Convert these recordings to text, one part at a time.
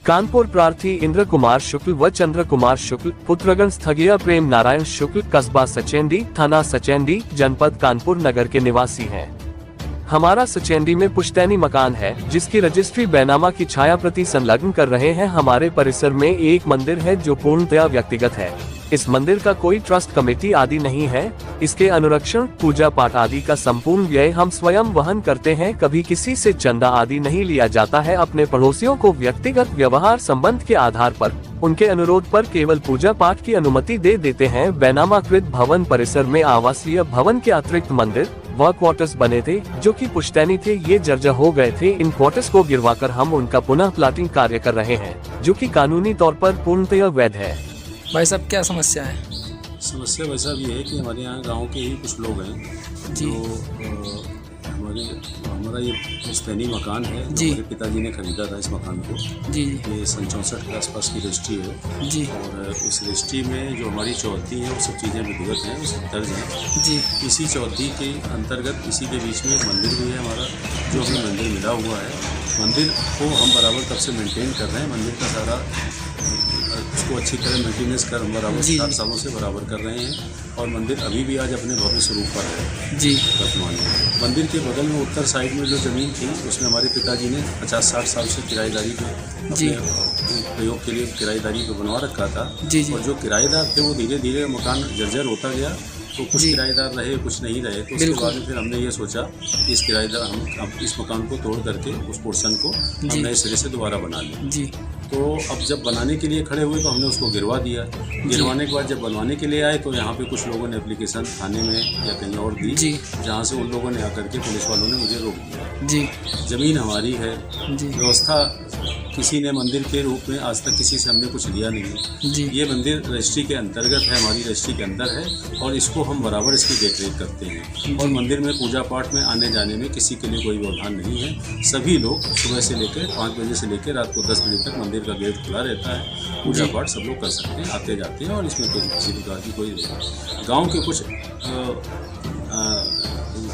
कानपुर प्रार्थी इंद्र कुमार शुक्ल व चंद्र कुमार शुक्ल पुत्रगण स्थगिया प्रेम नारायण शुक्ल कस्बा सचेंडी थाना सचेंडी जनपद कानपुर नगर के निवासी हैं। हमारा सचेंडी में पुश्तैनी मकान है जिसकी रजिस्ट्री बैनामा की छाया प्रति संलग्न कर रहे हैं। हमारे परिसर में एक मंदिर है जो पूर्णतया व्यक्तिगत है। इस मंदिर का कोई ट्रस्ट कमेटी आदि नहीं है। इसके अनुरक्षण पूजा पाठ आदि का संपूर्ण व्यय हम स्वयं वहन करते हैं। कभी किसी से चंदा आदि नहीं लिया जाता है। अपने पड़ोसियों को व्यक्तिगत व्यवहार संबंध के आधार पर उनके अनुरोध पर केवल पूजा पाठ की अनुमति दे देते हैं। बैनामाकृत भवन परिसर में आवासीय भवन के अतिरिक्त मंदिर व क्वार्टर्स बने थे जो कि पुश्तैनी थे। ये जर्जर हो गए थे। इन क्वार्टर्स को गिरवाकर हम उनका पुनः प्लाटिंग कार्य कर रहे हैं जो कि कानूनी तौर पर पूर्णतया वैध है। भाई साहब क्या समस्या है? समस्या भाई साहब ये है कि हमारे यहाँ गांव के ही कुछ लोग हैं जी। जो हमारा ये पुश्तैनी मकान है जो मेरे पिताजी ने खरीदा था। इस मकान को जी ये सन 64 के आसपास की रजिस्ट्री है जी और इस रजिस्ट्री में जो हमारी चौहद्दी है वो सब चीज़ें विधिवत हैं, वो सब दर्ज हैं जी। इसी चौहद्दी के अंतर्गत इसी के बीच में एक मंदिर भी है हमारा, जो हमें मंदिर मिला हुआ है। मंदिर को हम बराबर तब से मेंटेन कर रहे हैं। मंदिर का सारा उसको अच्छी तरह मेंटेनेंस कर हम बराबर 7 सालों से बराबर कर रहे हैं और मंदिर अभी भी आज अपने भव्य स्वरूप पर है जी। वर्तमान में मंदिर के बगल में उत्तर साइड में जो ज़मीन थी उसमें हमारे पिताजी ने 50-60 साल से किराएदारी पे अपने प्रयोग के लिए किराएदारी पे बनवा रखा था जी जी। और जो किराएदार थे वो धीरे धीरे मकान जर्जर होता गया। तो कुछ किराएदार रहे, कुछ नहीं रहे। तो उसके बाद में फिर हमने ये सोचा कि इस किराएदार हम इस मकान को तोड़ करके उस पोर्शन को हम नए सिरे से दोबारा बना लें जी। तो अब जब बनाने के लिए खड़े हुए तो हमने उसको गिरवा दिया। गिरवाने के बाद जब बनवाने के लिए आए तो यहाँ पे कुछ लोगों ने एप्लीकेशन थाने में या कहीं और दी, जहाँ से उन लोगों ने आकर के पुलिस वालों ने मुझे रोक दिया जी। ज़मीन हमारी है जी। व्यवस्था किसी ने मंदिर के रूप में आज तक किसी से हमने कुछ लिया नहीं है जी। ये मंदिर रजिस्ट्री के अंतर्गत है, हमारी रजिस्ट्री के अंदर है और इसको हम बराबर इसकी देखरेख करते हैं और मंदिर में पूजा पाठ में आने जाने में किसी के लिए कोई व्यवधान नहीं है। सभी लोग सुबह से लेकर 5 बजे से लेकर रात को 10 बजे तक मंदिर का गेट खुला रहता है। पूजा पाठ सब लोग कर सकते हैं, आते जाते हैं और इसमें कोई किसी प्रकार की कोई नहीं। गाँव के कुछ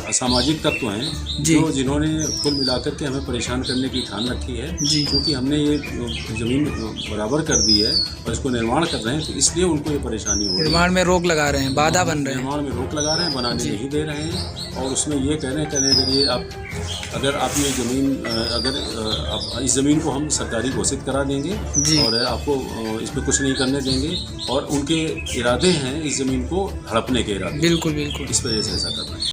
असामाजिक तत्व हैं जो जिन्होंने कुल मिलाकर के हमें परेशान करने की ठान रखी है क्योंकि हमने ये ज़मीन बराबर कर दी है और इसको निर्माण कर रहे हैं तो इसलिए उनको ये परेशानी हो रही है। निर्माण में रोक लगा रहे हैं, बाधा बन रहे हैं, निर्माण में रोक लगा रहे हैं, बनाने नहीं दे रहे हैं और उसमें ये कह रहे हैं अगर आप ये ज़मीन आप इस ज़मीन को हम सरकारी घोषित करा देंगे और आपको इस पर कुछ नहीं करने देंगे और उनके इरादे हैं इस ज़मीन को हड़पने के इरादे। बिल्कुल बिल्कुल, इस वजह से ऐसा कर रहे हैं।